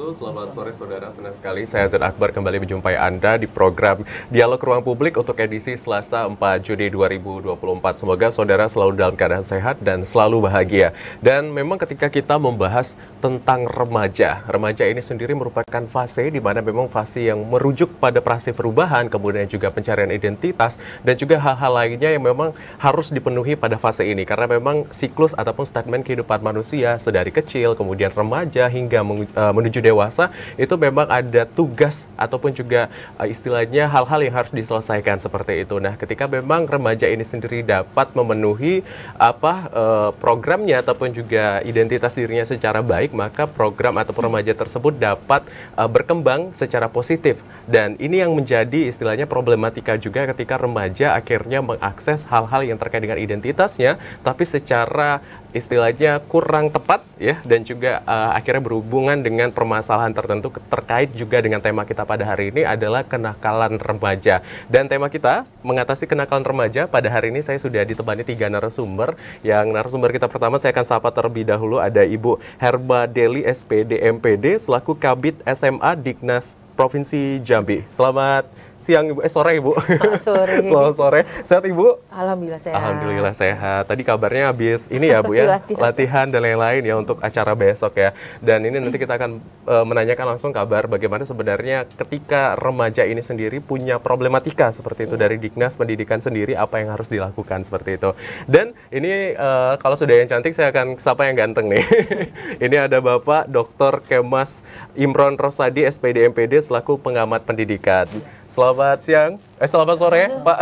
wabarakatuh. Selamat sore saudara, senang sekali saya Zed Akbar kembali menjumpai Anda di program Dialog Ruang Publik untuk edisi Selasa 4 Juni 2024. Semoga saudara selalu dalam keadaan sehat dan selalu bahagia. Dan memang ketika kita membahas tentang remaja ini sendiri merupakan fase di mana memang fase yang merujuk pada proses perubahan, kemudian juga pencarian identitas dan juga hal-hal lainnya yang memang harus dipenuhi pada fase ini. Karena memang siklus ataupun statement kehidupan manusia sedari kecil, kemudian remaja hingga menuju dewasa itu memang ada tugas ataupun juga istilahnya hal-hal yang harus diselesaikan seperti itu. Nah, ketika memang remaja ini sendiri dapat memenuhi programnya ataupun juga identitas dirinya secara baik, maka program ataupun remaja tersebut dapat berkembang secara positif. Dan ini yang menjadi istilahnya problematika juga ketika remaja akhirnya mengakses hal-hal yang terkait dengan identitasnya tapi secara istilahnya kurang tepat ya, dan juga akhirnya berhubungan dengan permasalahan tertentu terkait juga dengan tema kita pada hari ini adalah kenakalan remaja. Dan tema kita mengatasi kenakalan remaja pada hari ini saya sudah ditemani 3 narasumber. Yang narasumber kita pertama saya akan sapa terlebih dahulu, ada Ibu Herma Deli SPD MPD selaku Kabid SMA Dignas Provinsi Jambi. Selamat siang Ibu, sore Ibu. Selamat sore. Selamat sore. Sehat Ibu? Alhamdulillah sehat. Alhamdulillah sehat. Tadi kabarnya habis ini ya Bu ya, latihan dan lain-lain ya untuk acara besok ya. Dan ini nanti kita akan menanyakan langsung kabar bagaimana sebenarnya ketika remaja ini sendiri punya problematika seperti itu dari Dignas Pendidikan sendiri, apa yang harus dilakukan seperti itu. Dan ini kalau sudah yang cantik saya akan sapa yang ganteng nih. Ini ada Bapak Dr. Kemas Imron Rosadi SPD MPD selaku pengamat pendidikan. Selamat siang, selamat sore Pak.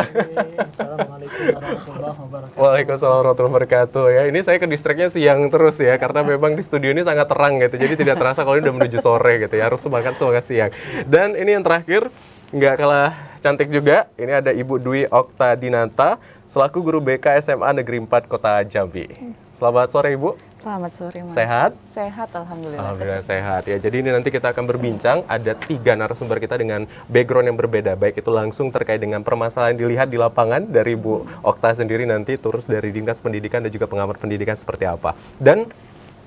Assalamualaikum warahmatullahi wabarakatuh. Waalaikumsalam warahmatullahi wabarakatuh. Ya, ini saya ke distreknya siang terus ya, karena memang di studio ini sangat terang gitu, jadi tidak terasa kalau ini udah menuju sore gitu ya, harus semangat siang. Dan ini yang terakhir, nggak kalah cantik juga, ini ada Ibu Dwi Okta Dinata, selaku guru BK SMA Negeri 4 Kota Jambi. Selamat sore Ibu. Selamat sore Mas. Sehat? Sehat, alhamdulillah. Alhamdulillah sehat ya. Jadi ini nanti kita akan berbincang, ada 3 narasumber kita dengan background yang berbeda, baik itu langsung terkait dengan permasalahan dilihat di lapangan dari Bu Okta sendiri nanti, terus dari Dinas Pendidikan dan juga pengamat pendidikan seperti apa. Dan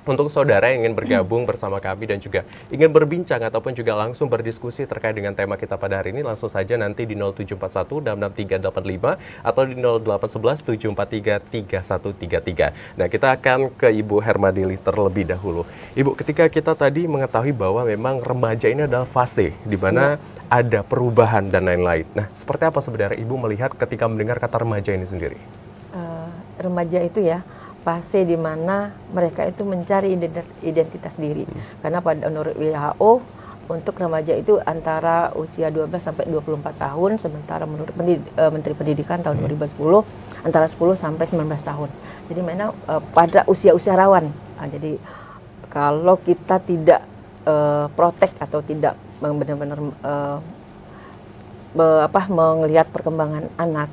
untuk saudara yang ingin bergabung bersama kami dan juga ingin berbincang ataupun juga langsung berdiskusi terkait dengan tema kita pada hari ini, langsung saja nanti di 0741 66385 atau di 0811 743 3133. Nah, kita akan ke Ibu Herma Deli terlebih dahulu. Ibu, ketika kita tadi mengetahui bahwa memang remaja ini adalah fase di mana ada perubahan dan lain-lain. Nah, seperti apa sebenarnya Ibu melihat ketika mendengar kata remaja ini sendiri? Remaja itu ya fase di mana mereka itu mencari identitas diri. Karena pada menurut WHO untuk remaja itu antara usia 12 sampai 24 tahun, sementara menurut Menteri Pendidikan tahun 2010 antara 10 sampai 19 tahun. Jadi memang pada usia-usia rawan. Nah, jadi kalau kita tidak protek atau tidak benar-benar melihat perkembangan anak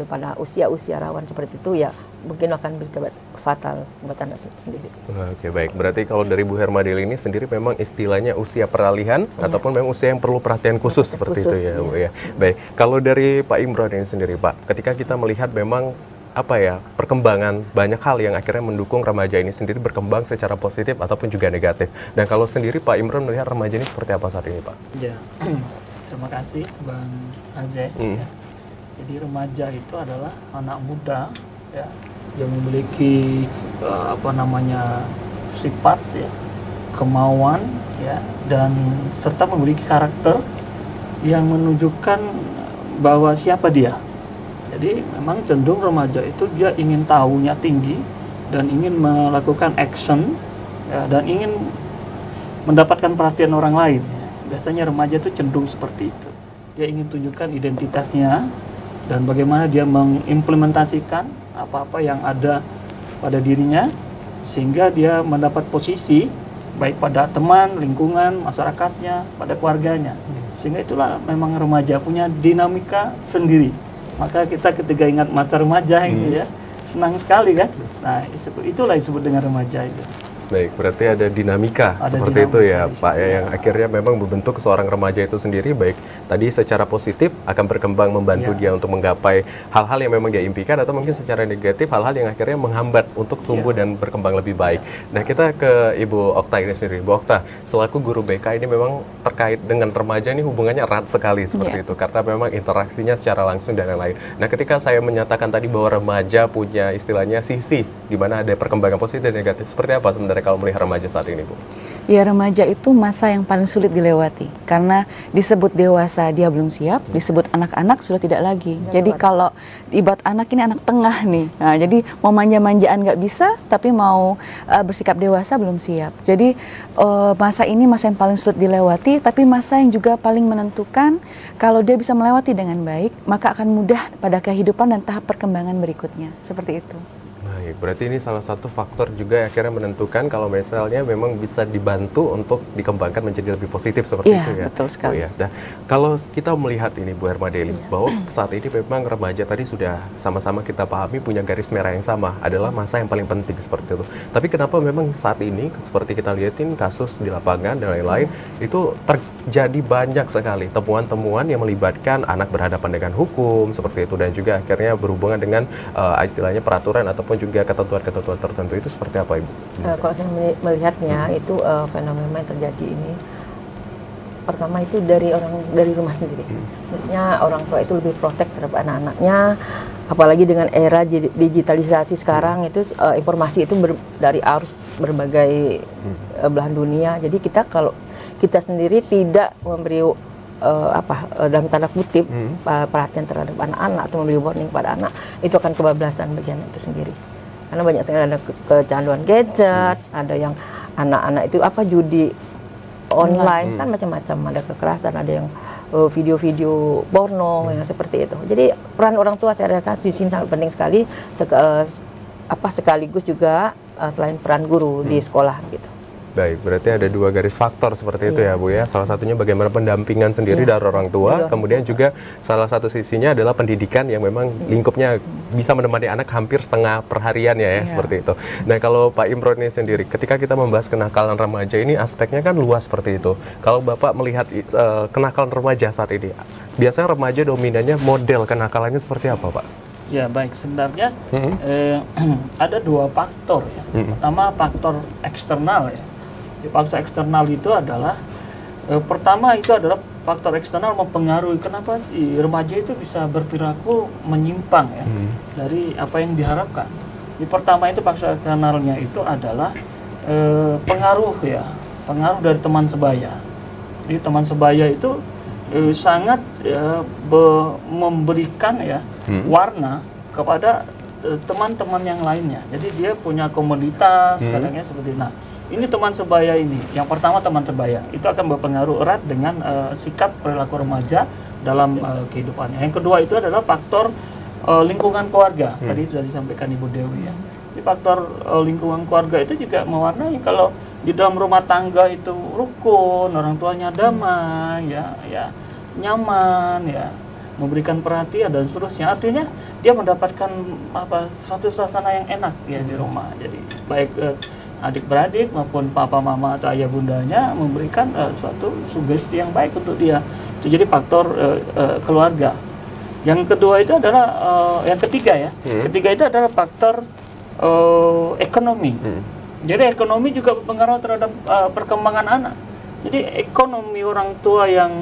pada usia-usia rawan seperti itu, ya mungkin akan berakibat fatal buat anak sendiri. Oke, baik. Berarti kalau dari Bu Herma Deli ini sendiri memang istilahnya usia peralihan ataupun memang usia yang perlu perhatian khusus seperti itu ya, Bu ya. Baik. Kalau dari Pak Imron ini sendiri, Pak, ketika kita melihat memang perkembangan banyak hal yang akhirnya mendukung remaja ini sendiri berkembang secara positif ataupun juga negatif. Dan kalau sendiri Pak Imron melihat remaja ini seperti apa saat ini, Pak? Ya, terima kasih Bang Azeh. Ya. Jadi remaja itu adalah anak muda ya, yang memiliki sifat ya, kemauan ya, dan serta memiliki karakter yang menunjukkan bahwa siapa dia. Jadi memang cenderung remaja itu dia ingin tahunya tinggi dan ingin melakukan action ya, dan ingin mendapatkan perhatian orang lain ya. Biasanya remaja itu cenderung seperti itu. Dia ingin tunjukkan identitasnya dan bagaimana dia mengimplementasikan apa-apa yang ada pada dirinya sehingga dia mendapat posisi baik pada teman, lingkungan, masyarakatnya, pada keluarganya. Sehingga itulah memang remaja punya dinamika sendiri. Maka kita ketika ingat masa remaja gitu ya, senang sekali kan. Nah, itulah yang disebut dengan remaja itu. Baik, berarti ada dinamika Ada seperti itu dinamika ya di Pak situ. ya, yang akhirnya memang membentuk seorang remaja itu sendiri, baik tadi secara positif akan berkembang membantu dia untuk menggapai hal-hal yang memang dia impikan, atau mungkin secara negatif hal-hal yang akhirnya menghambat untuk tumbuh dan berkembang lebih baik. Nah, kita ke Ibu Okta ini sendiri. Bu Okta, selaku guru BK ini memang terkait dengan remaja ini hubungannya erat sekali seperti itu, karena memang interaksinya secara langsung dan lain-lain. Nah, ketika saya menyatakan tadi bahwa remaja punya istilahnya sisi di mana ada perkembangan positif dan negatif, seperti apa sebenarnya kalau melihat remaja saat ini, Bu? Ya, remaja itu masa yang paling sulit dilewati karena disebut dewasa dia belum siap, disebut anak-anak sudah tidak lagi. Jadi kalau ibarat anak ini anak tengah nih, nah, jadi mau manja-manjaan nggak bisa, tapi mau bersikap dewasa belum siap. Jadi masa ini masa yang paling sulit dilewati, tapi masa yang juga paling menentukan. Kalau dia bisa melewati dengan baik, maka akan mudah pada kehidupan dan tahap perkembangan berikutnya. Seperti itu. Baik, berarti ini salah satu faktor juga yang akhirnya menentukan kalau misalnya memang bisa dibantu untuk dikembangkan menjadi lebih positif seperti itu ya. Betul sekali. Nah, kalau kita melihat ini Bu Hermadeli, bahwa saat ini memang remaja tadi sudah sama-sama kita pahami punya garis merah yang sama, adalah masa yang paling penting seperti itu. Tapi kenapa memang saat ini seperti kita lihatin kasus di lapangan dan lain-lain itu terjadi banyak sekali temuan-temuan yang melibatkan anak berhadapan dengan hukum seperti itu, dan juga akhirnya berhubungan dengan istilahnya peraturan ataupun juga ketentuan-ketentuan tertentu, itu seperti apa, Ibu? Kalau saya melihatnya itu fenomena yang terjadi ini pertama itu dari rumah sendiri. Maksudnya orang tua itu lebih protek terhadap anak-anaknya, apalagi dengan era digitalisasi sekarang itu informasi itu dari arus berbagai belahan dunia. Jadi kalau kita sendiri tidak memberi dalam tanda kutip perhatian terhadap anak-anak atau memberi warning pada anak, itu akan kebablasan bagian itu sendiri. Karena banyak sekali ada kecanduan gadget, ada yang anak-anak itu judi online, kan macam-macam, ada kekerasan, ada yang video-video porno yang seperti itu. Jadi peran orang tua saya rasa di sini sangat penting sekali, sekaligus juga selain peran guru di sekolah gitu. Baik, berarti ada dua garis faktor seperti itu ya Bu ya. Salah satunya bagaimana pendampingan sendiri dari orang tua, kemudian juga salah satu sisinya adalah pendidikan yang memang lingkupnya bisa menemani anak hampir setengah perharian ya, seperti itu. Nah, kalau Pak Imron ini sendiri, ketika kita membahas kenakalan remaja ini aspeknya kan luas seperti itu. Kalau Bapak melihat kenakalan remaja saat ini, biasanya remaja dominannya model kenakalannya seperti apa, Pak? Ya, baik, sebenarnya ada dua faktor ya. Pertama, faktor eksternal ya. Faktor eksternal itu adalah pertama itu adalah faktor eksternal mempengaruhi kenapa sih remaja itu bisa berperilaku menyimpang ya dari apa yang diharapkan. Di pertama itu faktor eksternalnya itu adalah pengaruh dari teman sebaya. Jadi teman sebaya itu sangat memberikan warna kepada teman-teman yang lainnya. Jadi dia punya komunitas kadangnya seperti ini teman sebaya ini. Yang pertama teman sebaya itu akan berpengaruh erat dengan sikap perilaku remaja dalam kehidupannya. Yang kedua itu adalah faktor lingkungan keluarga. Tadi sudah disampaikan Ibu Dewi ya. Di faktor lingkungan keluarga itu juga mewarnai. Kalau di dalam rumah tangga itu rukun, orang tuanya damai, nyaman, memberikan perhatian dan seterusnya. Artinya dia mendapatkan suatu suasana yang enak ya di rumah. Jadi baik adik-beradik maupun papa mama atau ayah bundanya memberikan suatu sugesti yang baik untuk dia. Itu jadi faktor keluarga. Yang kedua itu adalah yang ketiga ya. Ketiga itu adalah faktor ekonomi. Jadi ekonomi juga berpengaruh terhadap perkembangan anak. Jadi ekonomi orang tua yang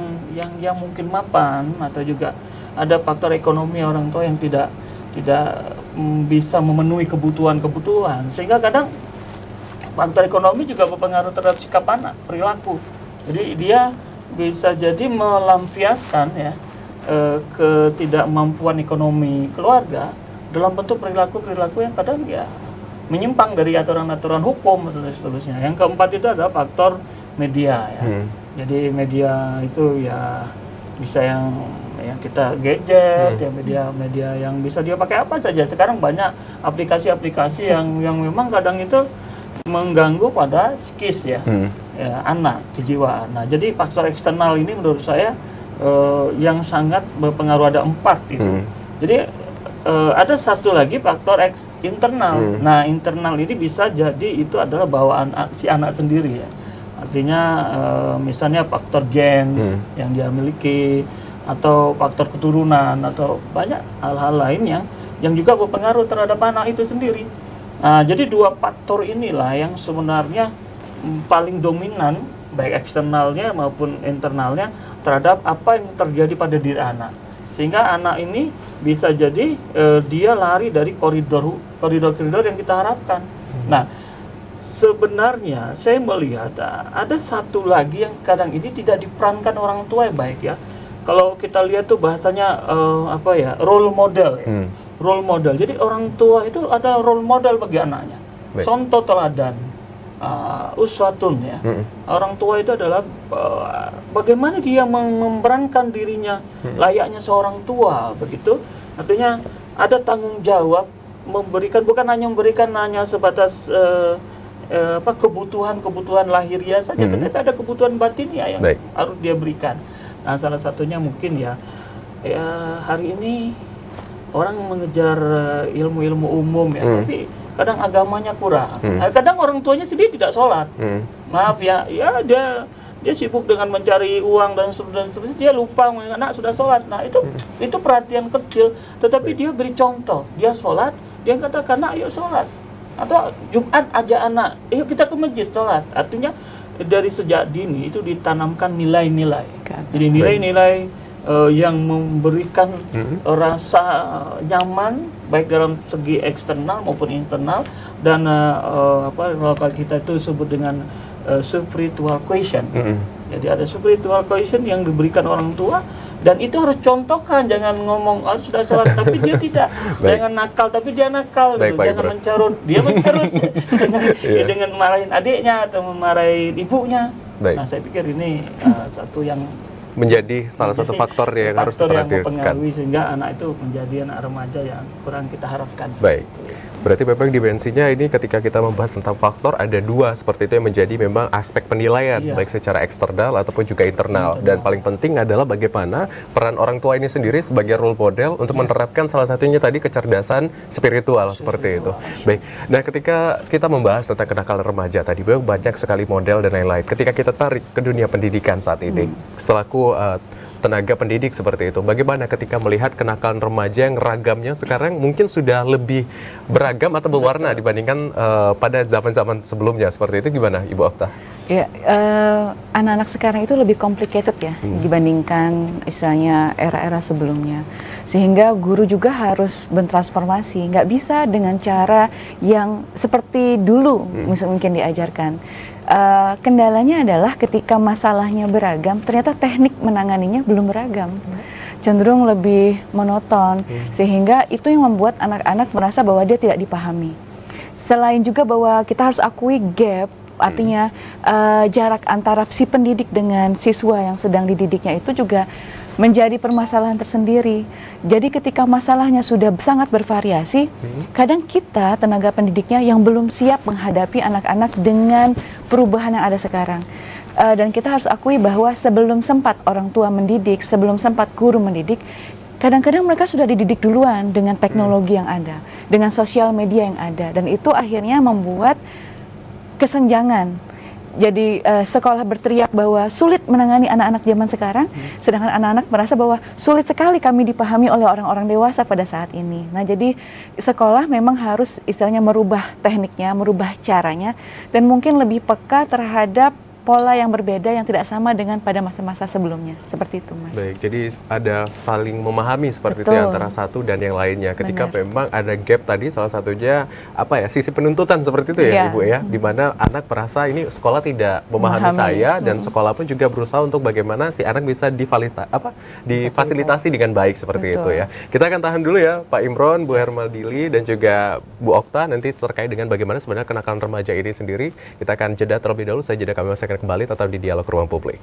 mungkin mapan, atau juga ada faktor ekonomi orang tua yang tidak bisa memenuhi kebutuhan, sehingga kadang faktor ekonomi juga berpengaruh terhadap sikap anak, perilaku. Jadi dia bisa jadi melampiaskan ketidakmampuan ekonomi keluarga dalam bentuk perilaku yang kadang menyimpang dari aturan-aturan hukum dan seterusnya. Yang keempat itu adalah faktor media ya. Jadi media itu bisa yang kita gadget, media yang bisa dia pakai apa saja. Sekarang banyak aplikasi-aplikasi yang memang kadang itu mengganggu pada psikis anak, kejiwaan. Nah, jadi faktor eksternal ini menurut saya yang sangat berpengaruh, ada 4 itu. Jadi ada satu lagi faktor internal. Nah, internal ini bisa jadi itu adalah bawaan si anak sendiri ya. Artinya misalnya faktor gens yang dia miliki, atau faktor keturunan, atau banyak hal-hal lain yang juga berpengaruh terhadap anak itu sendiri. Nah, jadi dua faktor inilah yang sebenarnya paling dominan, baik eksternalnya maupun internalnya, terhadap apa yang terjadi pada diri anak. Sehingga anak ini bisa jadi dia lari dari koridor-koridor yang kita harapkan. Nah, sebenarnya saya melihat ada satu lagi yang kadang ini tidak diperankan orang tua yang baik ya. Kalau kita lihat tuh bahasanya role model ya. Role model. Jadi orang tua itu ada role model bagi anaknya. Baik. Contoh teladan, uswatun ya. Orang tua itu adalah bagaimana dia memerankan dirinya layaknya seorang tua begitu. Artinya ada tanggung jawab memberikan, bukan hanya memberikan hanya sebatas kebutuhan lahiriah saja, ternyata ada kebutuhan batinnya yang harus dia berikan. Nah, salah satunya mungkin ya hari ini orang mengejar ilmu-ilmu umum ya, tapi kadang agamanya kurang. Kadang orang tuanya sendiri tidak sholat. Maaf ya, dia sibuk dengan mencari uang dan seterusnya, dia lupa anak sudah sholat. Nah, itu perhatian kecil, tetapi dia beri contoh. Dia sholat, dia katakan, "Nak, yuk sholat." Atau Jumat aja anak, "Yuk kita ke masjid sholat." Artinya dari sejak dini itu ditanamkan nilai-nilai. Jadi nilai-nilai yang memberikan rasa nyaman baik dalam segi eksternal maupun internal, dan kalau kita itu sebut dengan spiritual quotient. Jadi ada spiritual quotient yang diberikan orang tua, dan itu harus contohkan, jangan ngomong harus sudah sholat tapi dia tidak, jangan nakal tapi dia nakal, gitu. Jangan mencarut, dia mencarut dengan marahin adiknya atau memarahin ibunya. Nah, saya pikir ini satu yang menjadi salah satu faktor yang harus diperhatikan, mempengaruhi sehingga anak itu menjadi anak remaja yang kurang kita harapkan. Baik. Berarti memang dimensinya ini ketika kita membahas tentang faktor ada dua seperti itu yang menjadi memang aspek penilaian, baik secara eksternal ataupun juga internal. Dan paling penting adalah bagaimana peran orang tua ini sendiri sebagai role model untuk menerapkan salah satunya tadi kecerdasan spiritual seperti itu. Baik. Nah, ketika kita membahas tentang kenakalan remaja tadi, banyak sekali model dan lain-lain. Ketika kita tarik ke dunia pendidikan saat ini, selaku tenaga pendidik seperti itu, bagaimana ketika melihat kenakalan remaja yang ragamnya sekarang mungkin sudah lebih beragam atau berwarna dibandingkan pada zaman-zaman sebelumnya seperti itu, gimana Ibu Okta? Ya, anak-anak sekarang itu lebih complicated ya dibandingkan istilahnya era-era sebelumnya, sehingga guru juga harus bertransformasi, nggak bisa dengan cara yang seperti dulu mungkin diajarkan. Kendalanya adalah ketika masalahnya beragam, ternyata teknik menanganinya belum beragam, cenderung lebih monoton, sehingga itu yang membuat anak-anak merasa bahwa dia tidak dipahami. Selain juga bahwa kita harus akui gap, artinya jarak antara si pendidik dengan siswa yang sedang dididiknya itu juga menjadi permasalahan tersendiri. Jadi ketika masalahnya sudah sangat bervariasi, kadang kita tenaga pendidiknya yang belum siap menghadapi anak-anak dengan perubahan yang ada sekarang. Dan kita harus akui bahwa sebelum sempat orang tua mendidik, sebelum sempat guru mendidik, kadang-kadang mereka sudah dididik duluan dengan teknologi yang ada, dengan sosial media yang ada, dan itu akhirnya membuat kesenjangan. Jadi sekolah berteriak bahwa sulit menangani anak-anak zaman sekarang, sedangkan anak-anak merasa bahwa sulit sekali kami dipahami oleh orang-orang dewasa pada saat ini. Nah, jadi sekolah memang harus istilahnya merubah tekniknya, merubah caranya, dan mungkin lebih peka terhadap pola yang berbeda yang tidak sama dengan pada masa-masa sebelumnya. Seperti itu, Mas. Baik, jadi ada saling memahami seperti itu antara satu dan yang lainnya. Ketika memang ada gap tadi, salah satunya sisi penuntutan seperti itu ya, Ibu ya, di mana anak merasa ini sekolah tidak memahami saya, dan sekolah pun juga berusaha untuk bagaimana si anak bisa difasilitasi dengan baik seperti itu ya. Kita akan tahan dulu ya, Pak Imron, Bu Hermaldili, dan juga Bu Okta, nanti terkait dengan bagaimana sebenarnya kenakalan remaja ini sendiri. Kita akan jeda terlebih dahulu, saya jeda, kami masih akan kembali tetap di Dialog Ruang Publik.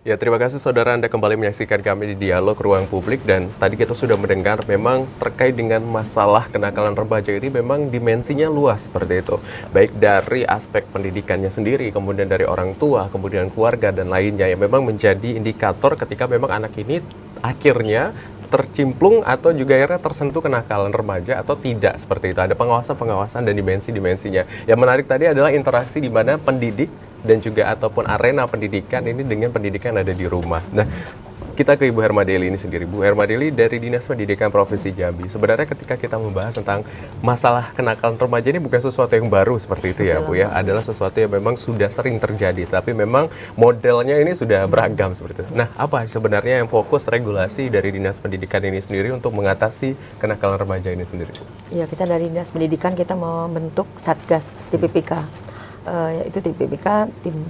Ya, Ya, terima kasih saudara, Anda kembali menyaksikan kami di Dialog Ruang Publik, dan tadi kita sudah mendengar memang terkait dengan masalah kenakalan remaja ini memang dimensinya luas seperti itu. Baik dari aspek pendidikannya sendiri, kemudian dari orang tua, kemudian keluarga dan lainnya yang memang menjadi indikator ketika memang anak ini akhirnya tercimplung atau juga akhirnya tersentuh kenakalan remaja atau tidak seperti itu. Ada pengawasan-pengawasan dan dimensi-dimensinya. Yang menarik tadi adalah interaksi di mana pendidik dan juga ataupun arena pendidikan ini dengan pendidikan yang ada di rumah. Nah, kita ke Ibu Hermadeli ini sendiri. Bu Hermadeli dari Dinas Pendidikan Provinsi Jambi. Sebenarnya ketika kita membahas tentang masalah kenakalan remaja ini bukan sesuatu yang baru seperti itu ya Bu ya. Adalah sesuatu yang memang sudah sering terjadi. Tapi memang modelnya ini sudah beragam seperti itu. Nah, apa sebenarnya yang fokus regulasi dari Dinas Pendidikan ini sendiri untuk mengatasi kenakalan remaja ini sendiri Bu? Ya, kita dari Dinas Pendidikan kita membentuk Satgas TPPK. Yaitu TPPK, tim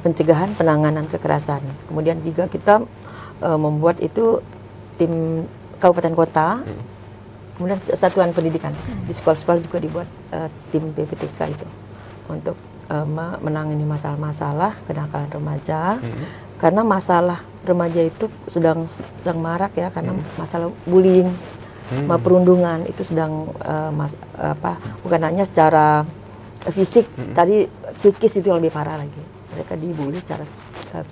pencegahan penanganan kekerasan. Kemudian juga kita membuat itu tim kabupaten kota, kemudian satuan pendidikan. Di sekolah-sekolah juga dibuat tim PPTK itu untuk menangani masalah-masalah kenakalan remaja. Karena masalah remaja itu sedang marak ya, karena masalah bullying, perundungan itu sedang bukan hanya secara fisik, tadi psikis itu lebih parah lagi. Mereka dibully secara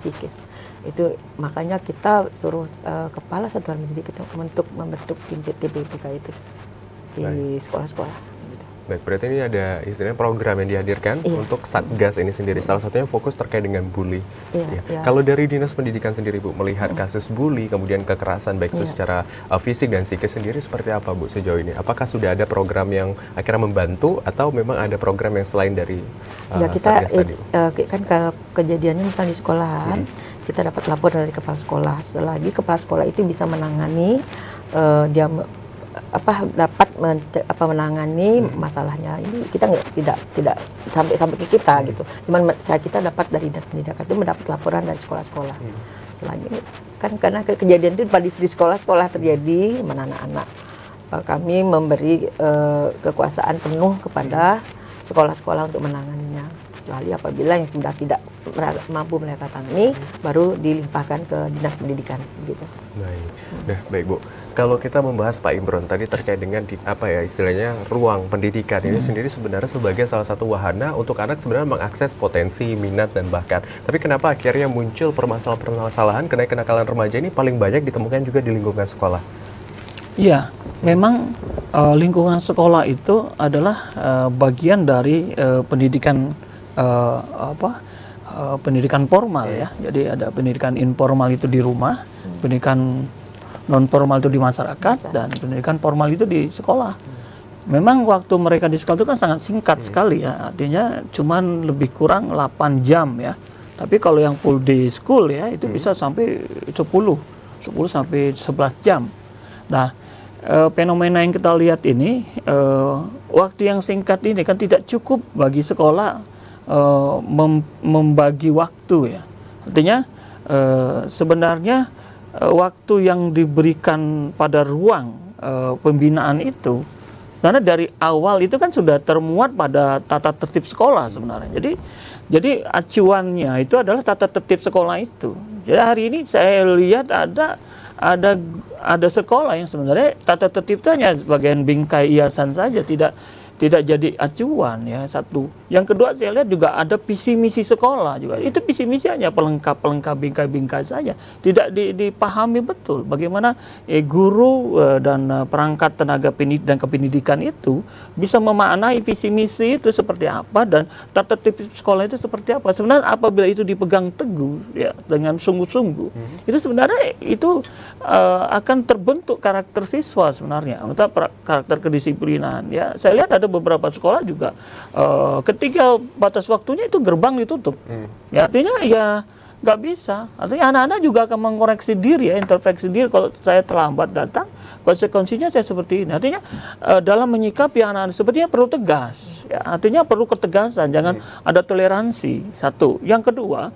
psikis. Itu makanya kita suruh kepala satuan pendidik itu untuk membentuk tim TPPK itu di sekolah-sekolah. Baik, berarti ini ada istilahnya program yang dihadirkan untuk Satgas ini sendiri. Salah satunya fokus terkait dengan bully. Kalau dari Dinas Pendidikan sendiri Bu, melihat kasus bully, kemudian kekerasan baik itu secara fisik dan psikis sendiri seperti apa Bu sejauh ini? Apakah sudah ada program yang akhirnya membantu atau memang ada program yang selain dari kita Satgas tadi? Kan kejadiannya misalnya di sekolahan, kita dapat laporan dari kepala sekolah. Selagi kepala sekolah itu bisa menangani dia dapat menangani masalahnya ini, kita tidak sampai ke kita gitu. Cuman kita dapat dari Dinas Pendidikan itu mendapat laporan dari sekolah-sekolah. Selagi kan karena kejadian itu di sekolah-sekolah terjadi, mana anak-anak kami memberi kekuasaan penuh kepada sekolah-sekolah untuk menanganinya. Kecuali apabila yang sudah tidak mampu mereka tangani, baru dilimpahkan ke Dinas Pendidikan gitu. Baik. Nah, baik Bu. Kalau kita membahas Pak Imron tadi terkait dengan istilahnya ruang pendidikan ini sendiri sebenarnya sebagai salah satu wahana untuk anak sebenarnya mengakses potensi, minat dan bakat. Tapi kenapa akhirnya muncul permasalahan kenakalan remaja ini paling banyak ditemukan juga di lingkungan sekolah? Iya, memang lingkungan sekolah itu adalah bagian dari pendidikan pendidikan formal ya. Jadi ada pendidikan informal itu di rumah, pendidikan non formal itu di masyarakat, dan pendidikan formal itu di sekolah. Memang waktu mereka di sekolah itu kan sangat singkat sekali ya, artinya cuman lebih kurang 8 jam ya. Tapi kalau yang full day school ya itu bisa sampai 10 sampai 11 jam. Nah, fenomena yang kita lihat ini, waktu yang singkat ini kan tidak cukup bagi sekolah membagi waktu ya. Artinya sebenarnya waktu yang diberikan pada ruang pembinaan itu, karena dari awal itu kan sudah termuat pada tata tertib sekolah sebenarnya. Jadi acuannya itu adalah tata tertib sekolah itu. Jadi hari ini saya lihat ada sekolah yang sebenarnya tata tertib itu hanya bagian bingkai hiasan saja, tidak jadi acuan ya, satu. Yang kedua saya lihat juga ada visi misi sekolah juga. Itu visi misi hanya pelengkap bingkai saja. Tidak dipahami betul bagaimana guru dan perangkat tenaga pendidik dan kependidikan itu bisa memaknai visi misi itu seperti apa dan tata tertib sekolah itu seperti apa. Sebenarnya apabila itu dipegang teguh ya dengan sungguh-sungguh, itu sebenarnya itu akan terbentuk karakter siswa sebenarnya, karakter kedisiplinan ya. Saya lihat ada beberapa sekolah juga ketika batas waktunya itu gerbang ditutup. Ya, artinya ya nggak bisa. Artinya anak-anak juga akan mengoreksi diri ya, introspeksi diri. Kalau saya terlambat datang, konsekuensinya saya seperti ini. Artinya dalam menyikapi anak-anak sepertinya perlu tegas. Ya, artinya perlu ketegasan, jangan ada toleransi. Satu. Yang kedua,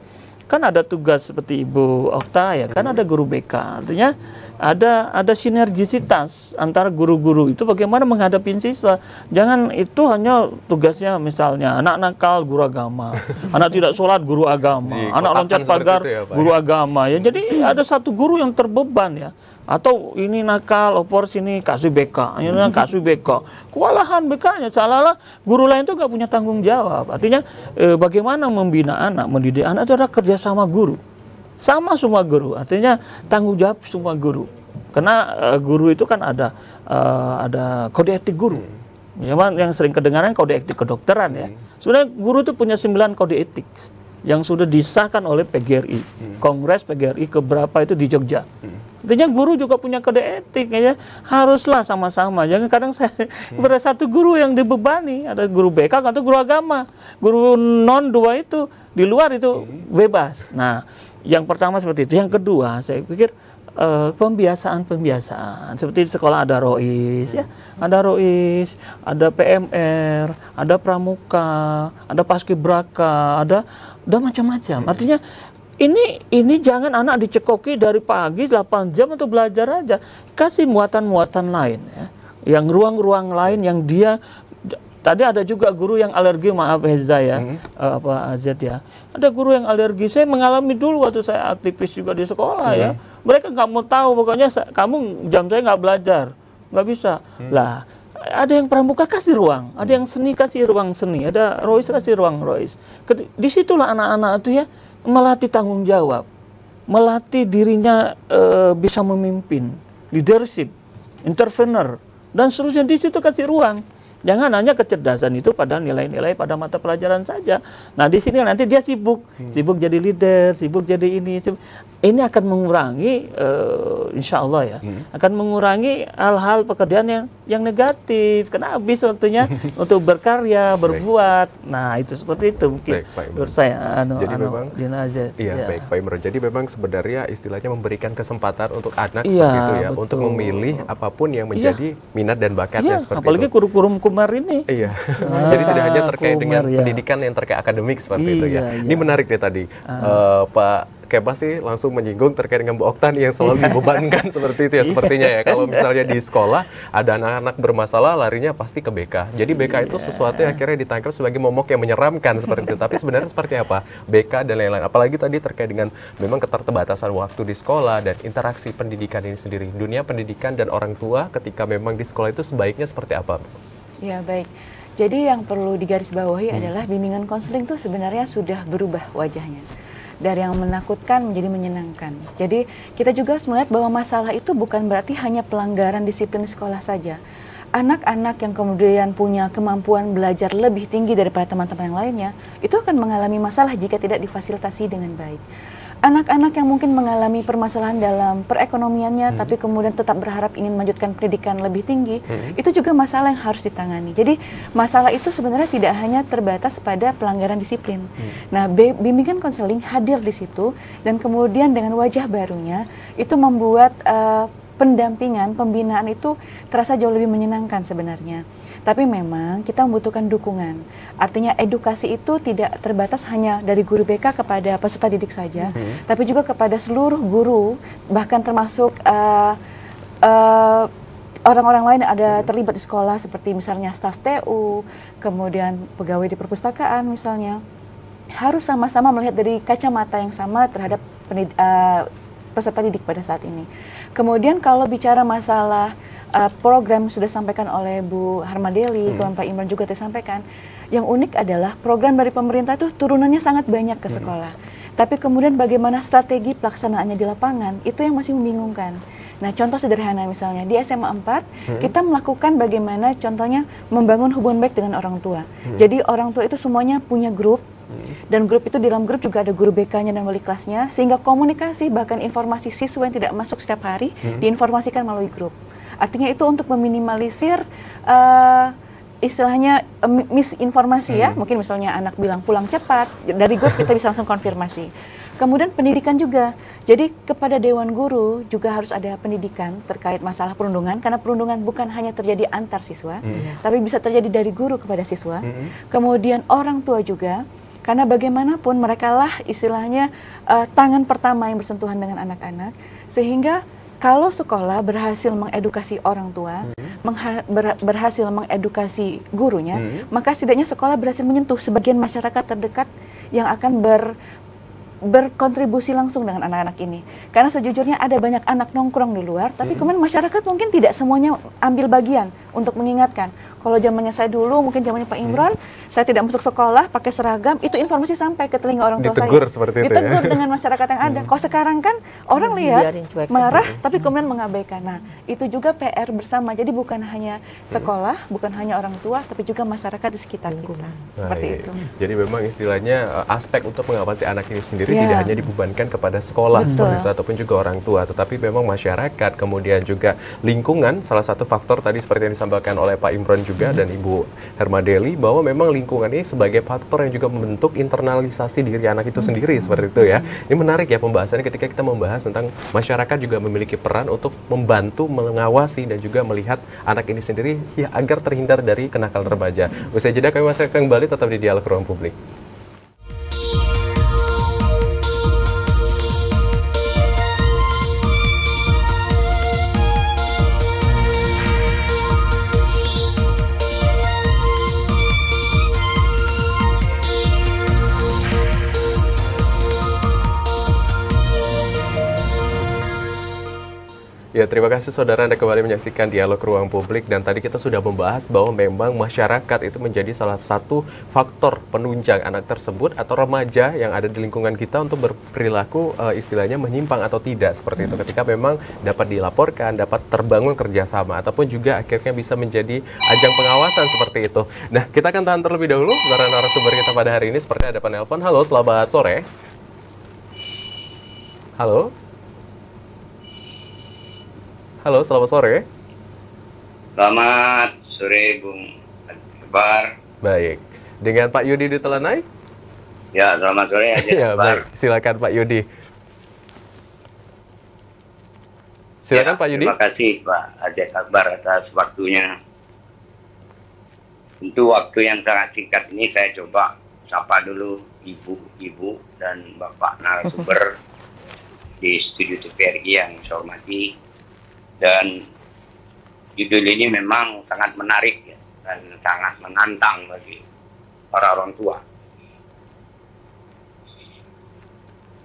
kan ada tugas seperti Ibu Okta ya, kan ada guru BK. Artinya ada sinergisitas antara guru-guru itu bagaimana menghadapi siswa. Jangan itu hanya tugasnya misalnya anak nakal guru agama, anak tidak sholat guru agama, anak loncat pagar guru agama ya. Jadi ada satu guru yang terbeban ya. Atau ini nakal, opor sini kasih BK, ini kasih BK, kewalahan BK-nya, seolah-olah guru lain itu nggak punya tanggung jawab. Artinya bagaimana membina anak, mendidik anak itu adalah kerjasama guru, sama semua guru. Artinya tanggung jawab semua guru, karena guru itu kan ada kode etik guru. Ya, yang sering kedengaran kode etik kedokteran ya. Sebenarnya guru itu punya 9 kode etik yang sudah disahkan oleh PGRI, Kongres PGRI keberapa itu di Jogja. Artinya guru juga punya kode etik ya, haruslah sama-sama. Jangan kadang saya pada satu guru yang dibebani, ada guru BK atau guru agama, guru non 2 itu di luar itu bebas. Nah, yang pertama seperti itu. Yang kedua, saya pikir pembiasaan seperti di sekolah ada ROIS ya, ada ROIS, ada PMR, ada pramuka, ada paskibraka, ada macam-macam. Artinya ini jangan anak dicekoki dari pagi 8 jam untuk belajar aja. Kasih muatan-muatan lain ya. Yang ruang-ruang lain yang dia tadi ada juga guru yang alergi, maaf Heza ya, Azet ya. Ada guru yang alergi, saya mengalami dulu waktu saya aktivis juga di sekolah ya. Mereka nggak mau tahu, pokoknya kamu jam saya nggak belajar, nggak bisa. Lah, ada yang pramuka kasih ruang, ada yang seni kasih ruang seni, ada ROIS kasih ruang ROIS. Disitulah anak-anak itu ya melatih tanggung jawab, melatih dirinya bisa memimpin, leadership, entrepreneur, dan seterusnya. Di situ kasih ruang. Jangan hanya kecerdasan itu pada nilai-nilai pada mata pelajaran saja. Nah, di sini nanti dia sibuk jadi leader, sibuk jadi ini. Ini akan mengurangi, insya Allah ya, akan mengurangi hal-hal pekerjaan yang negatif. Karena habis waktunya untuk berkarya, berbuat. Nah, itu seperti itu mungkin menurut saya. Jadi memang, iya, baik Pak Imron. Jadi memang sebenarnya istilahnya memberikan kesempatan untuk anak seperti itu ya, betul, untuk memilih apapun yang menjadi minat dan bakatnya seperti apalagi itu. Kurikulum Kumar ini. Iya. Jadi tidak hanya terkait dengan pendidikan yang terkait akademik seperti itu ya. Ini menarik nih tadi. Pak Keba sih langsung menyinggung terkait dengan Bu Oktan yang selalu dibebankan seperti itu ya, sepertinya ya. Kalau misalnya di sekolah ada anak-anak bermasalah, larinya pasti ke BK. Jadi BK itu sesuatu yang akhirnya ditangkap sebagai momok yang menyeramkan seperti itu. Tapi sebenarnya seperti apa BK dan lain-lain. Apalagi tadi terkait dengan memang keterbatasan waktu di sekolah dan interaksi pendidikan ini sendiri. Dunia pendidikan dan orang tua ketika memang di sekolah itu sebaiknya seperti apa? Ya, baik. Jadi yang perlu digarisbawahi adalah bimbingan konseling itu sebenarnya sudah berubah wajahnya. Dari yang menakutkan menjadi menyenangkan. Jadi kita juga harus melihat bahwa masalah itu bukan berarti hanya pelanggaran disiplin di sekolah saja. Anak-anak yang kemudian punya kemampuan belajar lebih tinggi daripada teman-teman yang lainnya, itu akan mengalami masalah jika tidak difasilitasi dengan baik. Anak-anak yang mungkin mengalami permasalahan dalam perekonomiannya, tapi kemudian tetap berharap ingin melanjutkan pendidikan lebih tinggi, itu juga masalah yang harus ditangani. Jadi masalah itu sebenarnya tidak hanya terbatas pada pelanggaran disiplin. Nah, bimbingan konseling hadir di situ, dan kemudian dengan wajah barunya, itu membuat pendampingan, pembinaan itu terasa jauh lebih menyenangkan sebenarnya. Tapi memang kita membutuhkan dukungan. Artinya edukasi itu tidak terbatas hanya dari guru BK kepada peserta didik saja, tapi juga kepada seluruh guru, bahkan termasuk orang-orang lain yang ada terlibat di sekolah, seperti misalnya staf TU, kemudian pegawai di perpustakaan misalnya, harus sama-sama melihat dari kacamata yang sama terhadap peserta didik pada saat ini. Kemudian kalau bicara masalah program sudah disampaikan oleh Bu Harmadeli, kemudian Pak Imron juga disampaikan, yang unik adalah program dari pemerintah itu turunannya sangat banyak ke sekolah. Tapi kemudian bagaimana strategi pelaksanaannya di lapangan, itu yang masih membingungkan. Nah, contoh sederhana misalnya, di SMA 4, kita melakukan bagaimana contohnya membangun hubungan baik dengan orang tua. Jadi orang tua itu semuanya punya grup, dan grup itu di dalam grup juga ada guru BK-nya dan wali kelasnya, sehingga komunikasi bahkan informasi siswa yang tidak masuk setiap hari diinformasikan melalui grup. Artinya itu untuk meminimalisir istilahnya misinformasi ya, mungkin misalnya anak bilang pulang cepat, dari grup kita bisa langsung konfirmasi. Kemudian pendidikan juga, jadi kepada Dewan Guru juga harus ada pendidikan terkait masalah perundungan, karena perundungan bukan hanya terjadi antar siswa, tapi bisa terjadi dari guru kepada siswa. Kemudian orang tua juga, karena bagaimanapun mereka lah istilahnya tangan pertama yang bersentuhan dengan anak-anak, sehingga Kalau sekolah berhasil mengedukasi orang tua, berhasil mengedukasi gurunya, maka setidaknya sekolah berhasil menyentuh sebagian masyarakat terdekat yang akan berkontribusi langsung dengan anak-anak ini. Karena sejujurnya ada banyak anak nongkrong di luar, tapi kemudian masyarakat mungkin tidak semuanya ambil bagian untuk mengingatkan. Kalau zamannya saya dulu, mungkin zamannya Pak Imron, saya tidak masuk sekolah, pakai seragam, itu informasi sampai ke telinga orang tua ditegur saya. Seperti itu ditegur ya? dengan masyarakat yang ada. Kalau sekarang kan orang lihat, marah, tapi kemudian mengabaikan. Nah, itu juga PR bersama. Jadi bukan hanya sekolah, bukan hanya orang tua, tapi juga masyarakat di sekitar kita. Seperti itu. Jadi memang istilahnya aspek untuk mengawasi anak ini sendiri tidak hanya dibebankan kepada sekolah seperti itu, ataupun juga orang tua, tetapi memang masyarakat, kemudian juga lingkungan, salah satu faktor tadi seperti yang disampaikan oleh Pak Imron juga dan Ibu Hermadeli, bahwa memang lingkungan ini sebagai faktor yang juga membentuk internalisasi diri anak itu sendiri, seperti itu ya. Ini menarik ya pembahasannya ketika kita membahas tentang masyarakat juga memiliki peran untuk membantu, mengawasi, dan juga melihat anak ini sendiri ya, agar terhindar dari kenakalan remaja. Usai jeda kami masih akan kembali tetap di Dialog Ruang Publik. Ya, terima kasih saudara, Anda kembali menyaksikan Dialog Ruang Publik, dan tadi kita sudah membahas bahwa memang masyarakat itu menjadi salah satu faktor penunjang anak tersebut atau remaja yang ada di lingkungan kita untuk berperilaku istilahnya menyimpang atau tidak, seperti itu, ketika memang dapat dilaporkan, dapat terbangun kerjasama, ataupun juga akhirnya bisa menjadi ajang pengawasan seperti itu. Nah, kita akan tahan terlebih dahulu para narasumber kita pada hari ini. Seperti ada penelpon. Halo, selamat sore. Halo. Halo, selamat sore. Selamat sore, Bung Akbar. Baik. Dengan Pak Yudi di Telanai? Ya, selamat sore aja. Ya, baik. Silakan Pak Yudi. Silakan ya, Pak Yudi. Terima kasih Pak Ajat Akbar atas waktunya. Tentu waktu yang sangat singkat ini saya coba sapa dulu ibu-ibu dan bapak narasumber di studio TVRI yang saya hormati. Dan judul ini memang sangat menarik ya, dan sangat menantang bagi para orang tua.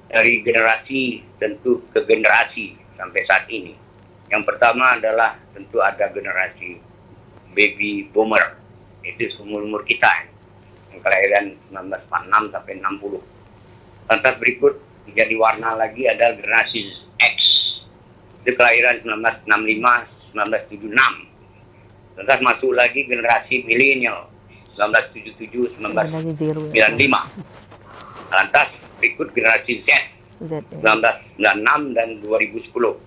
Dari generasi tentu ke generasi sampai saat ini. Yang pertama adalah tentu ada generasi baby boomer, itu umur kita yang kelahiran 1946 sampai 60. Lantas berikut menjadi warna lagi ada generasi X, itu kelahiran 1965, 1976. Lantas masuk lagi generasi milenial, 1977, 1995. Lantas berikut generasi Z, 1996 dan 2010.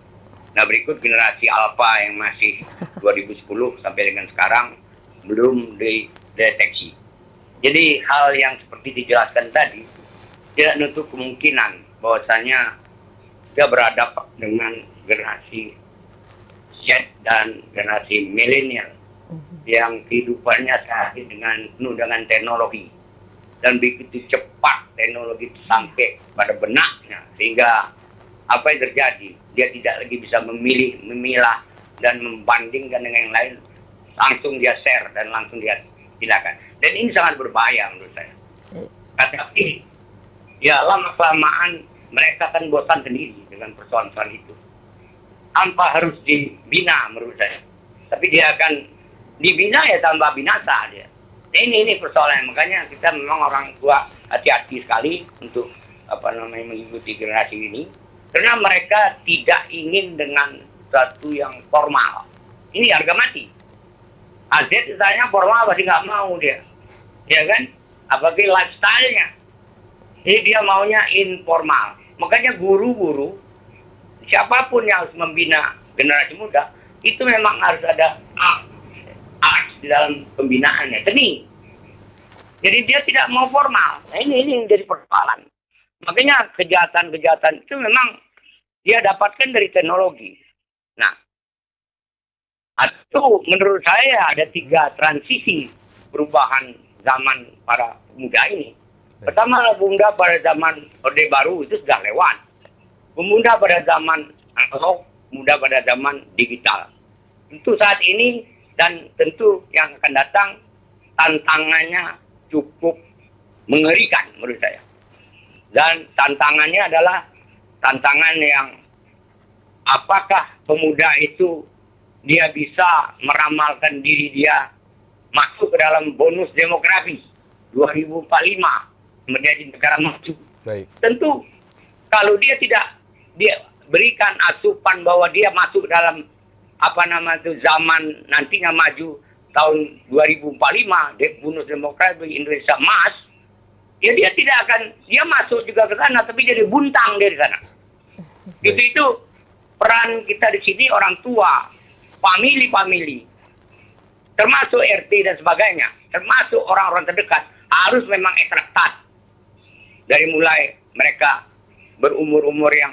Nah, berikut generasi Alpha yang masih 2010 sampai dengan sekarang belum dideteksi. Jadi hal yang seperti dijelaskan tadi tidak menutup kemungkinan bahwasanya dia berhadapan dengan generasi Z dan generasi milenial yang kehidupannya sehari penuh dengan teknologi, dan begitu cepat teknologi sampai pada benaknya sehingga apa yang terjadi, dia tidak lagi bisa memilah dan membandingkan dengan yang lain, langsung dia share dan langsung dia tindakan, dan ini sangat berbahaya menurut saya. Tapi ya lama-kelamaan mereka kan bosan sendiri dengan persoalan-persoalan itu, tanpa harus dibina menurut saya. Tapi dia akan dibina ya tambah binasa dia. Nah, ini persoalan, makanya kita memang orang tua hati-hati sekali untuk mengikuti generasi ini, karena mereka tidak ingin dengan sesuatu yang formal. Ini harga mati. AZ misalnya formal pasti nggak mau dia, ya kan? Apalagi lifestyle-nya. Jadi dia maunya informal. Makanya guru-guru, siapapun yang harus membina generasi muda, itu memang harus ada art di dalam pembinaannya, seni. Jadi dia tidak mau formal. Nah, ini yang jadi persoalan. Makanya kejahatan-kejahatan itu memang dia dapatkan dari teknologi. Nah, itu menurut saya ada 3 transisi perubahan zaman para pemuda ini. Pertama, pemuda pada zaman Orde Baru itu sudah lewat. Pemuda pada zaman analog muda pada zaman digital. Tentu saat ini dan tentu yang akan datang tantangannya cukup mengerikan menurut saya. Dan tantangannya adalah tantangan yang apakah pemuda itu dia bisa meramalkan diri dia masuk ke dalam bonus demografi 2045 menjadi negara maju. Baik. Tentu kalau dia tidak dia berikan asupan bahwa dia masuk dalam zaman nantinya maju tahun 2045 bonus demografi Indonesia emas, ya dia tidak akan, dia masuk juga ke sana tapi jadi buntang dari sana. Itu peran kita di sini, orang tua, famili, termasuk RT dan sebagainya, termasuk orang-orang terdekat, harus memang ekstra ketat. Dari mulai mereka berumur-umur yang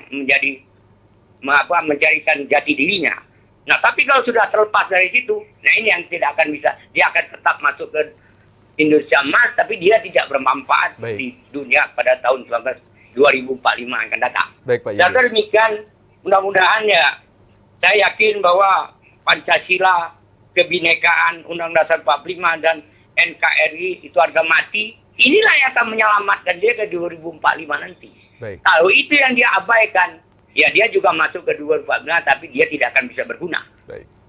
mencarikan jati dirinya. Nah, tapi kalau sudah terlepas dari situ, nah ini yang tidak akan bisa. Dia akan tetap masuk ke Indonesia emas, tapi dia tidak bermanfaat di dunia pada tahun 2045 yang akan datang. Baik, Pak Yudi. Dan demikian, mudah-mudahan ya, saya yakin bahwa Pancasila, kebinekaan, Undang-Undang Dasar 45 dan NKRI itu harga mati. Inilah yang akan menyelamatkan dia ke 2045 nanti. Baik. Kalau itu yang dia abaikan, ya dia juga masuk ke 2045, tapi dia tidak akan bisa berguna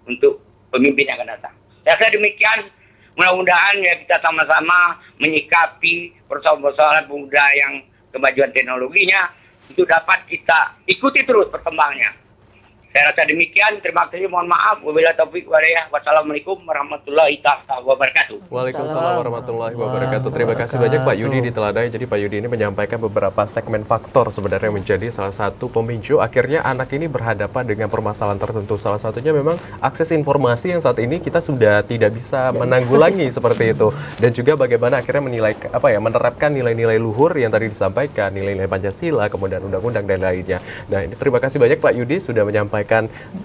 untuk pemimpin yang akan datang. Saya rasa demikian, mudah-mudahan ya kita sama-sama menyikapi persoalan-persoalan pemuda yang kemajuan teknologinya, itu dapat kita ikuti terus perkembangannya. Saya rasa demikian, terima kasih, mohon maaf. Wabillahi taufiq wal hidayah. Wassalamualaikum warahmatullahi wabarakatuh. Waalaikumsalam warahmatullahi wabarakatuh. Terima kasih banyak Pak Yudi diteladai. Jadi Pak Yudi ini menyampaikan beberapa segmen faktor sebenarnya menjadi salah satu pemicu akhirnya anak ini berhadapan dengan permasalahan tertentu. Salah satunya memang akses informasi yang saat ini kita sudah tidak bisa menanggulangi seperti itu. Dan juga bagaimana akhirnya menilai menerapkan nilai-nilai luhur yang tadi disampaikan, nilai-nilai Pancasila, kemudian undang-undang dan lainnya. Nah, ini terima kasih banyak Pak Yudi sudah menyampaikan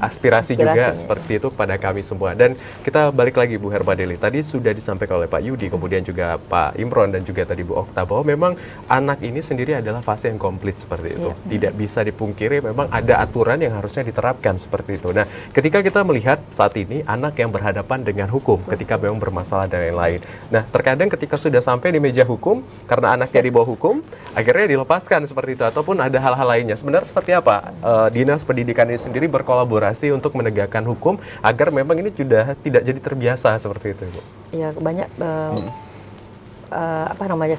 aspirasi juga seperti itu kepada kami semua. Dan kita balik lagi Bu Hermadeli, tadi sudah disampaikan oleh Pak Yudi, kemudian juga Pak Imron dan juga tadi Bu Okta bahwa memang anak ini sendiri adalah fase yang komplit seperti itu. Tidak bisa dipungkiri memang ada aturan yang harusnya diterapkan seperti itu. Nah, ketika kita melihat saat ini anak yang berhadapan dengan hukum ketika memang bermasalah dan lain-lain. Nah, terkadang ketika sudah sampai di meja hukum karena anaknya di bawah hukum, akhirnya dilepaskan seperti itu ataupun ada hal-hal lainnya. Sebenarnya seperti apa Dinas Pendidikan ini sendiri berkolaborasi untuk menegakkan hukum agar memang ini sudah tidak jadi terbiasa seperti itu, Bu? Ya, banyak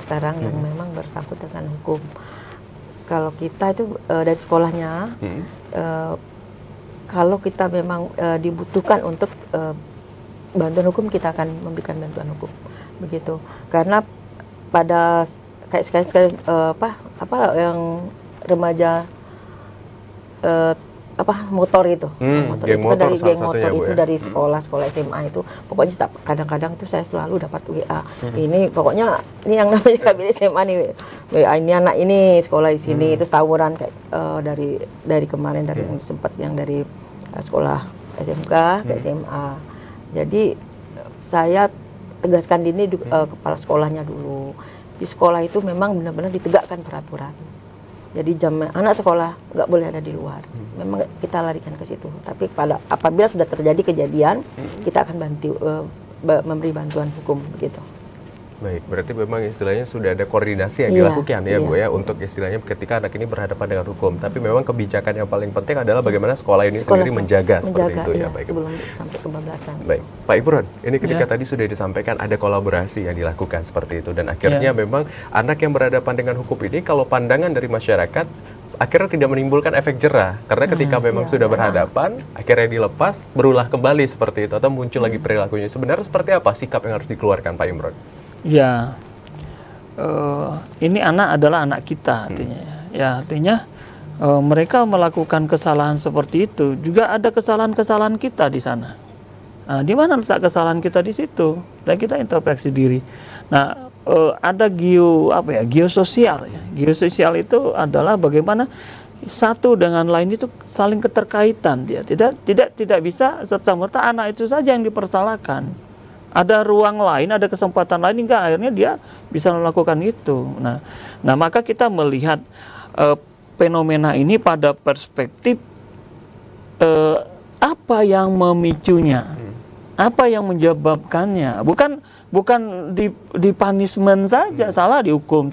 sekarang yang memang bersangkut dengan hukum. Kalau kita itu dari sekolahnya, kalau kita memang dibutuhkan untuk bantuan hukum, kita akan memberikan bantuan hukum, begitu. Karena pada kayak sekali yang remaja motor itu, motor itu kan dari geng motor itu dari sekolah SMA itu, pokoknya kadang-kadang itu saya selalu dapat WA, ini pokoknya ini yang namanya kabin SMA nih, WA ini anak ini sekolah di sini, terus tawuran kayak dari kemarin dari yang sempat yang dari sekolah SMK ke SMA. Jadi saya tegaskan ini kepala sekolahnya dulu, di sekolah itu memang benar-benar ditegakkan peraturan. Jadi anak sekolah nggak boleh ada di luar. Memang kita larikan ke situ. Tapi apabila sudah terjadi kejadian, kita akan memberi bantuan hukum begitu. Baik, berarti memang istilahnya sudah ada koordinasi yang dilakukan ya Bu ya untuk istilahnya ketika anak ini berhadapan dengan hukum. Tapi memang kebijakan yang paling penting adalah bagaimana sekolah ini sendiri menjaga seperti itu ya. Baik, sebelum sampai kebablasan. Baik, Pak Imron, ini ketika tadi sudah disampaikan ada kolaborasi yang dilakukan seperti itu dan akhirnya memang anak yang berhadapan dengan hukum ini kalau pandangan dari masyarakat akhirnya tidak menimbulkan efek jerah karena ketika memang sudah berhadapan akhirnya dilepas berulah kembali seperti itu atau muncul lagi perilakunya. Sebenarnya seperti apa sikap yang harus dikeluarkan Pak Imron? Ya, ini anak adalah anak kita artinya. Ya, artinya mereka melakukan kesalahan seperti itu juga ada kesalahan-kesalahan kita di sana. Nah, di mana letak kesalahan kita di situ? Dan kita introspeksi diri. Nah, ada geososial. Ya. Geososial itu adalah bagaimana satu dengan lain itu saling keterkaitan dia. Tidak bisa serta-merta anak itu saja yang dipersalahkan. Ada ruang lain, ada kesempatan lain hingga akhirnya dia bisa melakukan itu. Nah maka kita melihat fenomena ini pada perspektif apa yang memicunya, apa yang menyebabkannya, bukan di punishment saja, salah dihukum,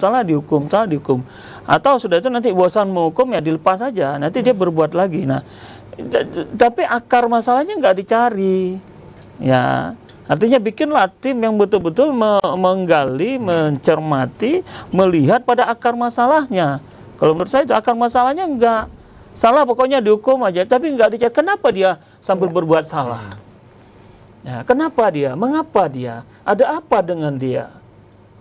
atau sudah itu nanti bosan menghukum ya dilepas saja, nanti dia berbuat lagi. Nah, tapi akar masalahnya nggak dicari, ya. Artinya bikinlah tim yang betul-betul menggali, mencermati, melihat pada akar masalahnya. Kalau menurut saya itu akar masalahnya enggak salah, pokoknya dihukum aja, tapi enggak dicari kenapa dia sampai berbuat salah. Ya, kenapa dia? Mengapa dia? Ada apa dengan dia?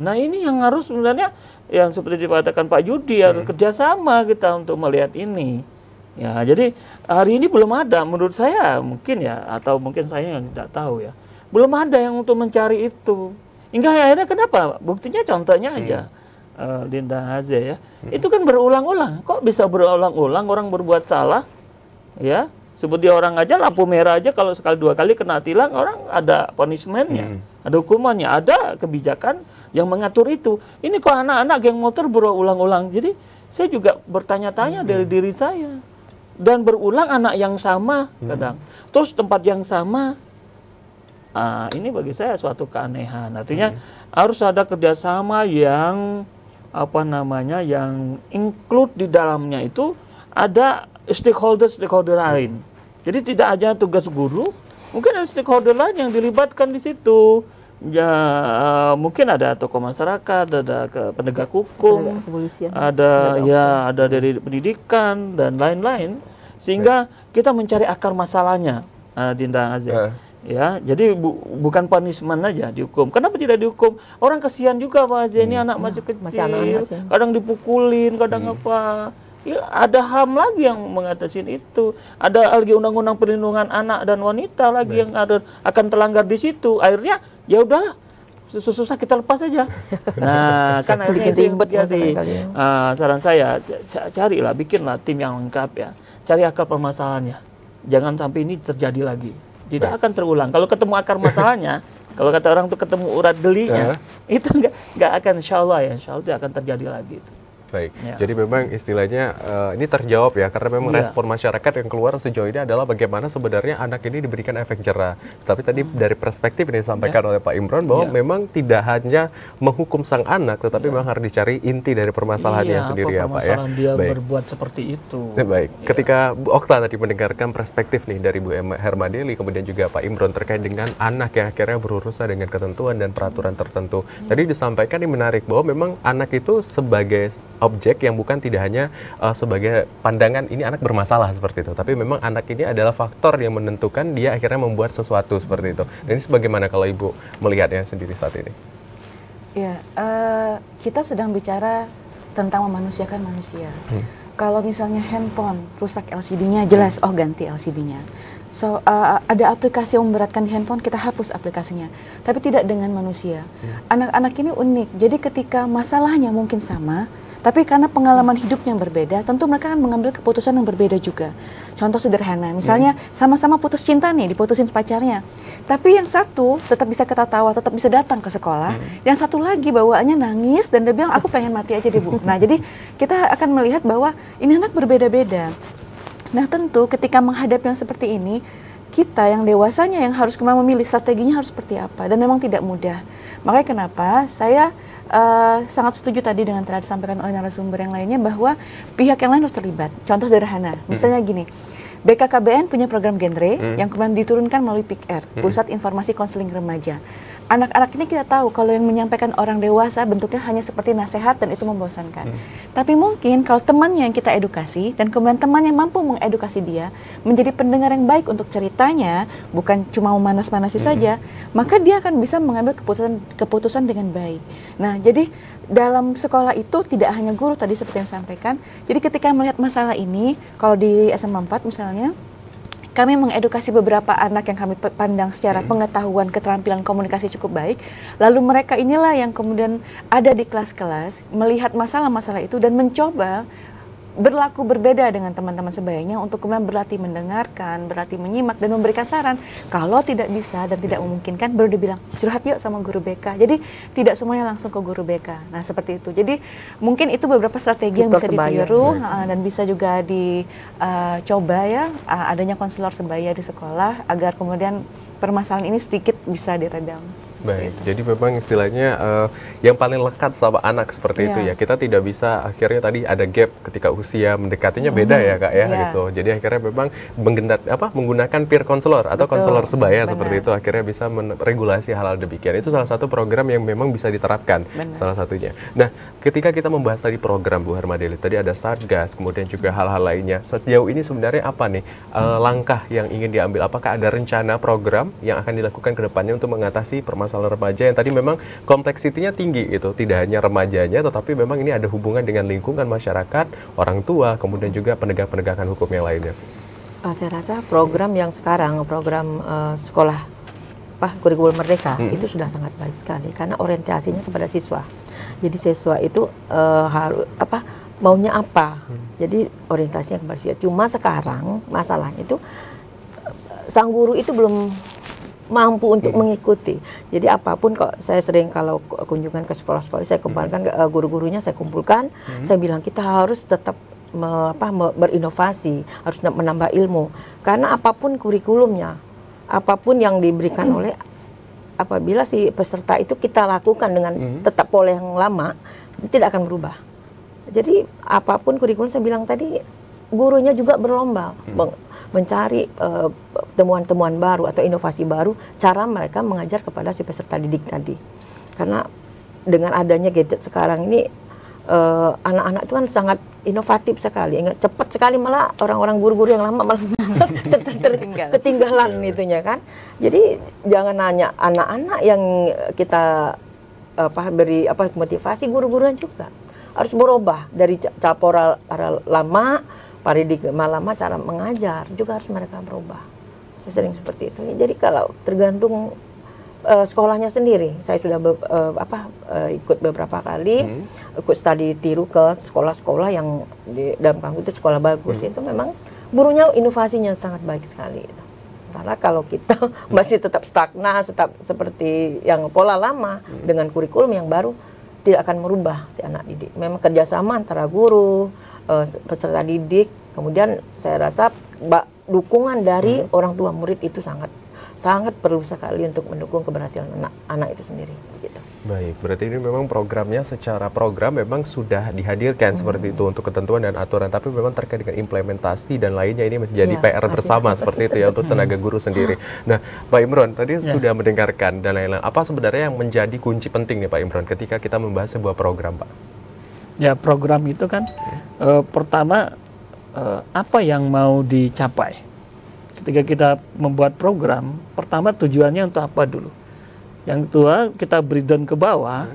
Nah, ini yang harus sebenarnya yang seperti dikatakan Pak Yudi, harus kerjasama kita untuk melihat ini. Ya, jadi hari ini belum ada menurut saya, mungkin ya, atau mungkin saya yang tidak tahu ya. Belum ada yang untuk mencari itu. Hingga akhirnya kenapa? Buktinya contohnya aja. Linda Haze ya. Itu kan berulang-ulang. Kok bisa berulang-ulang orang berbuat salah? Ya, seperti orang aja lampu merah aja kalau sekali dua kali kena tilang, orang ada punishment-nya, ada hukumannya, ada kebijakan yang mengatur itu. Ini kok anak-anak geng motor berulang-ulang. Jadi saya juga bertanya-tanya dari diri saya. Dan berulang anak yang sama kadang. Terus tempat yang sama. Ini bagi saya suatu keanehan. Artinya harus ada kerjasama yang yang include di dalamnya itu ada stakeholder lain. Jadi tidak hanya tugas guru, mungkin ada stakeholder lain yang dilibatkan di situ. Ya, mungkin ada tokoh masyarakat, ada penegak hukum, ada dari pendidikan dan lain-lain, sehingga kita mencari akar masalahnya, Dinda Azia. Ya, jadi bukan punishment aja dihukum. Kenapa tidak dihukum? Orang kasihan juga Pak Azia, ini anak masih kecil, kadang dipukulin, kadang apa. Ya, ada HAM lagi yang mengatasi itu. Ada lagi undang-undang perlindungan anak dan wanita lagi yang akan terlanggar di situ. Akhirnya ya udahlah, susah kita lepas aja. Nah, kan akhirnya itu yang terjadi. Saran saya, carilah, bikinlah tim yang lengkap ya. Cari akar permasalahannya. Jangan sampai ini terjadi lagi. Tidak akan terulang. Kalau ketemu akar masalahnya, kalau kata orang tuh ketemu urat gelinya, itu nggak akan, insya Allah tidak akan terjadi lagi itu. Baik, jadi memang istilahnya ini terjawab ya, karena memang respon masyarakat yang keluar sejauh ini adalah bagaimana sebenarnya anak ini diberikan efek jerah. Tapi tadi dari perspektif ini disampaikan oleh Pak Imron bahwa memang tidak hanya menghukum sang anak, tetapi memang harus dicari inti dari permasalahannya sendiri ya Pak ya. Dia berbuat seperti itu. Baik, ketika Bu Okta tadi mendengarkan perspektif nih dari Bu Hermadeli, kemudian juga Pak Imron terkait dengan anak yang akhirnya berurusan dengan ketentuan dan peraturan tertentu. Tadi disampaikan ini menarik bahwa memang anak itu sebagai objek yang bukan tidak hanya sebagai pandangan ini anak bermasalah seperti itu, tapi memang anak ini adalah faktor yang menentukan dia akhirnya membuat sesuatu seperti itu. Dan ini sebagaimana kalau Ibu melihatnya sendiri saat ini? Ya, kita sedang bicara tentang memanusiakan manusia. Kalau misalnya handphone rusak LCD-nya, jelas ganti LCD-nya. So, ada aplikasi yang memberatkan di handphone, kita hapus aplikasinya. Tapi tidak dengan manusia. Anak-anak ini unik, jadi ketika masalahnya mungkin sama, tapi karena pengalaman hidup yang berbeda, tentu mereka akan mengambil keputusan yang berbeda juga. Contoh sederhana, misalnya sama-sama putus cinta nih, diputusin pacarnya. Tapi yang satu tetap bisa ketawa, tetap bisa datang ke sekolah. Yang satu lagi bawaannya nangis dan dia bilang, aku pengen mati aja deh Bu. Nah, jadi kita akan melihat bahwa ini anak berbeda-beda. Nah, tentu ketika menghadapi yang seperti ini, kita yang dewasanya yang harus memilih strateginya harus seperti apa. Dan memang tidak mudah. Makanya kenapa saya sangat setuju tadi dengan telah disampaikan oleh narasumber yang lainnya bahwa pihak yang lain harus terlibat. Contoh sederhana, misalnya gini, BKKBN punya program genre yang kemudian diturunkan melalui PIKR, Pusat Informasi Konseling Remaja. Anak-anak ini kita tahu kalau yang menyampaikan orang dewasa bentuknya hanya seperti nasihat dan itu membosankan. Tapi mungkin kalau temannya yang kita edukasi dan kemudian temannya mampu mengedukasi dia menjadi pendengar yang baik untuk ceritanya, bukan cuma memanas-manasi saja, maka dia akan bisa mengambil keputusan dengan baik. Nah, jadi dalam sekolah itu tidak hanya guru tadi seperti yang sampaikan. Jadi ketika melihat masalah ini, kalau di SMA 4 misalnya, kami mengedukasi beberapa anak yang kami pandang secara pengetahuan, keterampilan komunikasi cukup baik. Lalu mereka inilah yang kemudian ada di kelas-kelas, melihat masalah-masalah itu dan mencoba berlaku berbeda dengan teman-teman sebayanya untuk kemudian berlatih mendengarkan, berlatih menyimak dan memberikan saran. Kalau tidak bisa dan tidak memungkinkan, baru dibilang curhat yuk sama guru BK. Jadi tidak semuanya langsung ke guru BK. Nah seperti itu. Jadi mungkin itu beberapa strategi yang bisa ditiru dan bisa juga dicoba ya, adanya konselor sebaya di sekolah agar kemudian permasalahan ini sedikit bisa diredam. Baik, jadi memang istilahnya yang paling lekat sama anak seperti itu ya. Kita tidak bisa akhirnya tadi ada gap ketika usia mendekatinya beda ya Kak ya gitu. Jadi akhirnya memang menggunakan peer counselor atau konselor sebaya seperti itu akhirnya bisa meregulasi hal-hal demikian. Itu salah satu program yang memang bisa diterapkan salah satunya. Nah, ketika kita membahas tadi program Bu Hermadeli, tadi ada Satgas, kemudian juga hal-hal lainnya. Sejauh ini sebenarnya apa nih langkah yang ingin diambil? Apakah ada rencana program yang akan dilakukan ke depannya untuk mengatasi permasalahan remaja yang tadi memang kompleksitinya tinggi itu, tidak hanya remajanya tetapi memang ini ada hubungan dengan lingkungan masyarakat, orang tua, kemudian juga penegakan hukum yang lainnya. Saya rasa program yang sekarang, program sekolah kurikulum merdeka itu sudah sangat baik sekali karena orientasinya kepada siswa. Jadi siswa itu harus maunya apa. Jadi orientasinya kepada siswa. Cuma sekarang masalahnya itu sang guru itu belum mampu untuk mengikuti. Jadi apapun, kok saya sering kalau kunjungan ke sekolah-sekolah, saya kumpulkan guru-gurunya, saya kumpulkan, saya bilang kita harus tetap berinovasi, harus menambah ilmu. Karena apapun kurikulumnya, apapun yang diberikan oleh, apabila si peserta itu kita lakukan dengan tetap pola yang lama, tidak akan berubah. Jadi apapun kurikulum, saya bilang tadi, gurunya juga berlomba mencari temuan-temuan baru atau inovasi baru, cara mereka mengajar kepada si peserta didik tadi. Karena dengan adanya gadget sekarang ini, anak-anak itu kan sangat inovatif sekali, cepat sekali, malah orang-orang guru-guru yang lama malah ketinggalan itunya kan. Jadi jangan hanya anak-anak yang kita beri motivasi, guru-gurunya juga harus berubah dari cara lama, paradigma lama, cara mengajar juga harus mereka berubah. Saya sering seperti itu. Jadi kalau tergantung sekolahnya sendiri, saya sudah ikut beberapa kali, ikut studi tiru ke sekolah-sekolah yang dalam kampus itu sekolah bagus, itu memang gurunya inovasinya sangat baik sekali. Karena kalau kita masih tetap stagnan, tetap seperti yang pola lama dengan kurikulum yang baru, tidak akan merubah si anak didik. Memang kerjasama antara guru, peserta didik, kemudian saya rasa dukungan dari orang tua murid itu sangat perlu sekali untuk mendukung keberhasilan anak itu sendiri. Gitu. Baik, berarti ini memang programnya secara program memang sudah dihadirkan seperti itu untuk ketentuan dan aturan, tapi memang terkait dengan implementasi dan lainnya ini menjadi PR bersama seperti itu ya untuk tenaga guru sendiri. Nah, Pak Imron tadi sudah mendengarkan dan lain-lain. Apa sebenarnya yang menjadi kunci penting nih Pak Imron ketika kita membahas sebuah program, Pak? Ya, program itu kan pertama apa yang mau dicapai. Ketika kita membuat program, pertama tujuannya untuk apa dulu? Yang kedua, kita breakdown ke bawah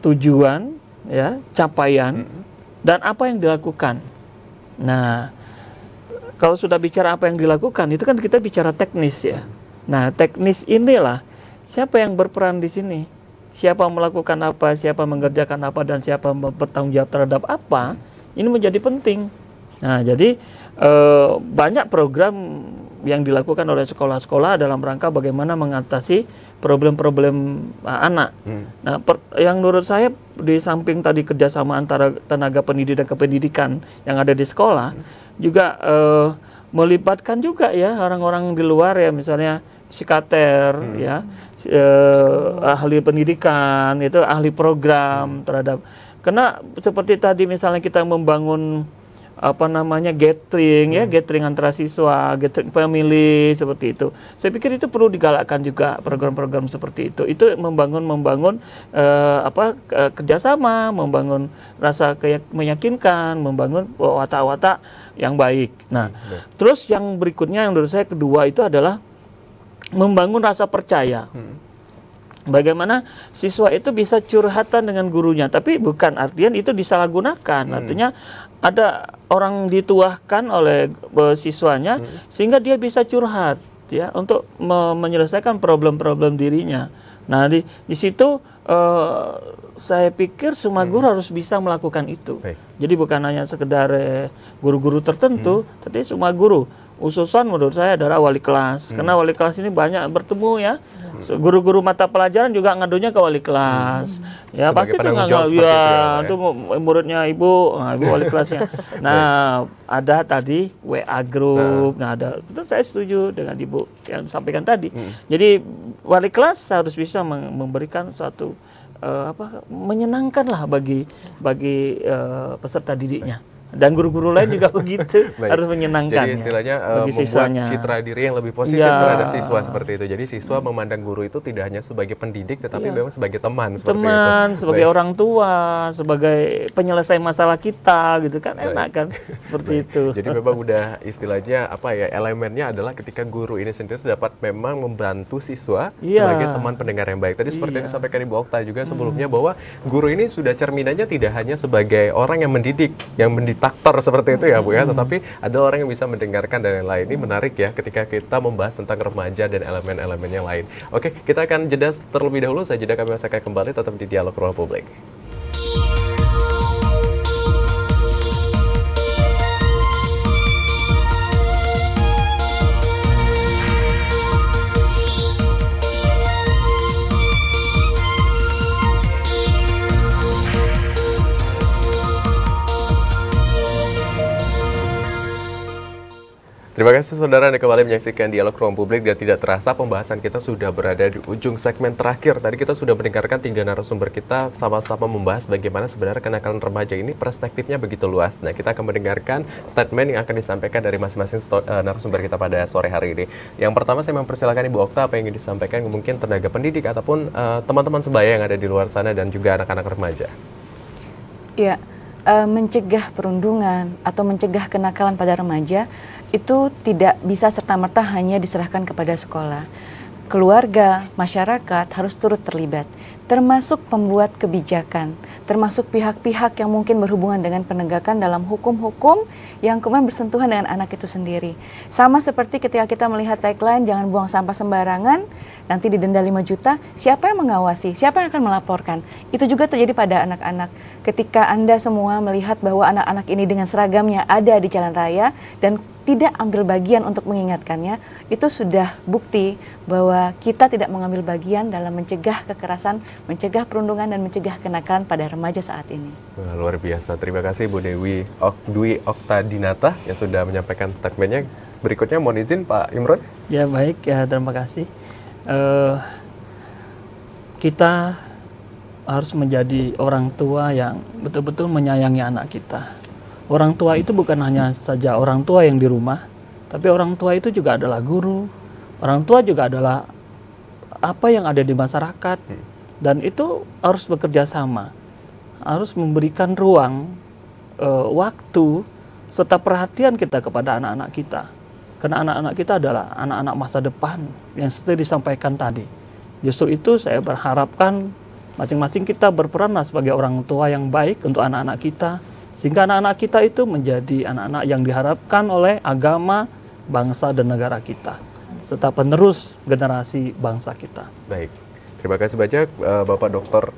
tujuan, ya, capaian, dan apa yang dilakukan. Nah, kalau sudah bicara apa yang dilakukan, itu kan kita bicara teknis ya. Nah, teknis inilah siapa yang berperan di sini, siapa melakukan apa, siapa mengerjakan apa, dan siapa bertanggung jawab terhadap apa, ini menjadi penting. Nah, jadi banyak program yang dilakukan oleh sekolah-sekolah dalam rangka bagaimana mengatasi problem-problem anak. Nah, yang menurut saya di samping tadi kerjasama antara tenaga pendidik dan kependidikan yang ada di sekolah, juga melibatkan juga ya orang-orang di luar ya, misalnya psikiater, ya, ahli pendidikan, itu ahli program terhadap. Karena seperti tadi misalnya kita membangun gathering ya, gathering antara siswa, gathering family seperti itu. Saya pikir itu perlu digalakkan juga program-program seperti itu. Itu membangun kerjasama, membangun rasa meyakinkan, membangun watak-watak yang baik. Nah, terus yang berikutnya yang menurut saya kedua itu adalah membangun rasa percaya. Bagaimana siswa itu bisa curhatan dengan gurunya, tapi bukan artian itu disalahgunakan. Artinya ada orang dituahkan oleh siswanya sehingga dia bisa curhat ya untuk menyelesaikan problem-problem dirinya. Nah, di situ Saya pikir semua guru harus bisa melakukan itu. Baik. Jadi bukan hanya sekedar guru-guru tertentu, tapi semua guru. Ususan menurut saya adalah wali kelas, karena wali kelas ini banyak bertemu ya. Guru-guru mata pelajaran juga ngadunya ke wali kelas. Ya Sebagai pasti itu penanggung nggak jawab seperti itu ya, Pak, itu muridnya ibu, ibu wali kelasnya. Nah ada tadi WA group, nah ada. Itu saya setuju dengan ibu yang sampaikan tadi. Jadi wali kelas harus bisa memberikan satu menyenangkan lah bagi peserta didiknya. Dan guru-guru lain juga begitu, harus menyenangkan. Jadi istilahnya bagi membuat siswanya. citra diri yang lebih positif terhadap siswa seperti itu. Jadi siswa memandang guru itu tidak hanya sebagai pendidik, tetapi memang sebagai teman. Sebagai orang tua, sebagai penyelesai masalah kita, gitu kan, enak kan, seperti itu. Jadi memang udah istilahnya elemennya adalah ketika guru ini sendiri dapat memang membantu siswa sebagai teman pendengar yang baik. Tadi seperti yang disampaikan Ibu Okta juga sebelumnya bahwa guru ini sudah cerminannya tidak hanya sebagai orang yang mendidik, yang mendiktator seperti itu ya Bu ya, tetapi ada orang yang bisa mendengarkan dan yang lain. Ini menarik ya ketika kita membahas tentang remaja dan elemen-elemen yang lain. Oke, kita akan jeda terlebih dahulu. Saya jeda, kami akan kembali tetap di Dialog Ruang Publik. Terima kasih saudara Anda kembali menyaksikan Dialog Ruang Publik, dan tidak terasa pembahasan kita sudah berada di ujung segmen terakhir. Tadi kita sudah mendengarkan 3 narasumber kita sama-sama membahas bagaimana sebenarnya kenakalan remaja ini perspektifnya begitu luas. Nah, kita akan mendengarkan statement yang akan disampaikan dari masing-masing narasumber kita pada sore hari ini. Yang pertama saya mempersilakan Ibu Okta, apa yang ingin disampaikan mungkin tenaga pendidik ataupun teman-teman sebaya yang ada di luar sana dan juga anak-anak remaja. Ya, mencegah perundungan atau mencegah kenakalan pada remaja itu tidak bisa serta-merta hanya diserahkan kepada sekolah. Keluarga, masyarakat harus turut terlibat, termasuk pembuat kebijakan, termasuk pihak-pihak yang mungkin berhubungan dengan penegakan dalam hukum-hukum yang kemudian bersentuhan dengan anak itu sendiri. Sama seperti ketika kita melihat tagline, jangan buang sampah sembarangan, nanti didenda 5 juta, siapa yang mengawasi, siapa yang akan melaporkan? Itu juga terjadi pada anak-anak. Ketika Anda semua melihat bahwa anak-anak ini dengan seragamnya ada di jalan raya dan tidak ambil bagian untuk mengingatkannya, itu sudah bukti bahwa kita tidak mengambil bagian dalam mencegah kekerasan, mencegah perundungan, dan mencegah kenakalan pada remaja saat ini. Wah, luar biasa. Terima kasih Bu Dwi Okta Dinata yang sudah menyampaikan statementnya. Berikutnya mohon izin Pak Imron. Ya baik, ya terima kasih. Kita harus menjadi orang tua yang betul-betul menyayangi anak kita. Orang tua itu bukan hanya saja orang tua yang di rumah, tapi orang tua itu juga adalah guru. Orang tua juga adalah apa yang ada di masyarakat. Dan itu harus bekerja sama. Harus memberikan ruang, waktu, serta perhatian kita kepada anak-anak kita. Karena anak-anak kita adalah anak-anak masa depan yang seperti disampaikan tadi. Justru itu saya berharapkan masing-masing kita berperan sebagai orang tua yang baik untuk anak-anak kita, sehingga anak-anak kita itu menjadi anak-anak yang diharapkan oleh agama, bangsa, dan negara kita, serta penerus generasi bangsa kita. Baik, terima kasih banyak Bapak Dr.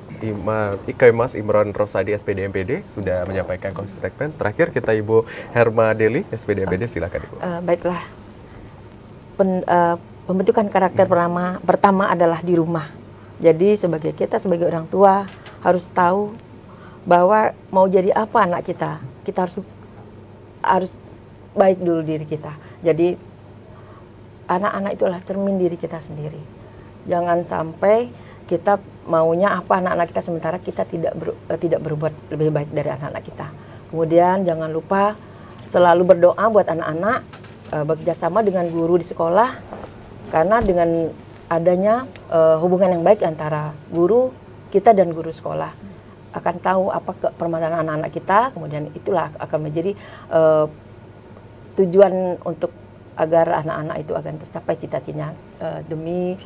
Mas Imron Rosadi, SPD MPD, sudah menyampaikan statement. Terakhir kita Ibu Herma Deli, SPD MPD, silakan Ibu. Baiklah, pembentukan karakter pertama adalah di rumah. Jadi sebagai orang tua harus tahu bahwa mau jadi apa anak kita harus baik dulu diri kita. Jadi anak-anak itulah cermin diri kita sendiri. Jangan sampai kita maunya apa anak-anak kita sementara kita tidak berbuat lebih baik dari anak-anak kita. Kemudian jangan lupa selalu berdoa buat anak-anak, bekerjasama dengan guru di sekolah, karena dengan adanya hubungan yang baik antara guru kita dan guru sekolah, akan tahu apa permasalahan anak-anak kita, kemudian itulah akan menjadi tujuan untuk agar anak-anak itu akan tercapai cita-citanya demi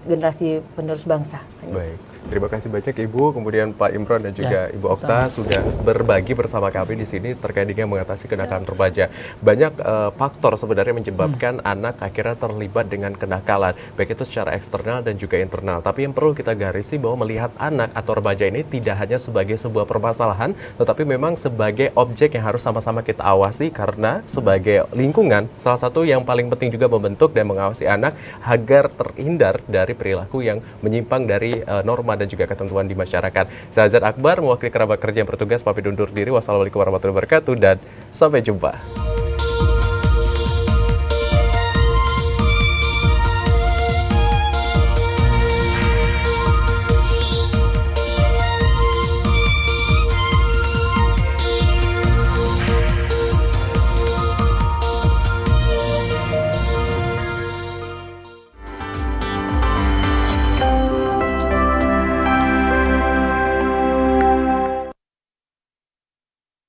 generasi penerus bangsa. Baik, terima kasih banyak Ibu, kemudian Pak Imron dan juga Ya, Ibu Okta sudah berbagi bersama kami di sini terkait dengan mengatasi kenakalan remaja. Banyak faktor sebenarnya menyebabkan anak akhirnya terlibat dengan kenakalan, baik itu secara eksternal dan juga internal. Tapi yang perlu kita garisi bahwa melihat anak atau remaja ini tidak hanya sebagai sebuah permasalahan, tetapi memang sebagai objek yang harus sama-sama kita awasi, karena sebagai lingkungan, salah satu yang paling penting juga membentuk dan mengawasi anak agar terhindar dari perilaku yang menyimpang dari norma dan juga ketentuan di masyarakat. Saya Azad Akbar, mewakili kerabat kerja yang bertugas, pamit undur diri. Wassalamualaikum warahmatullahi wabarakatuh dan sampai jumpa.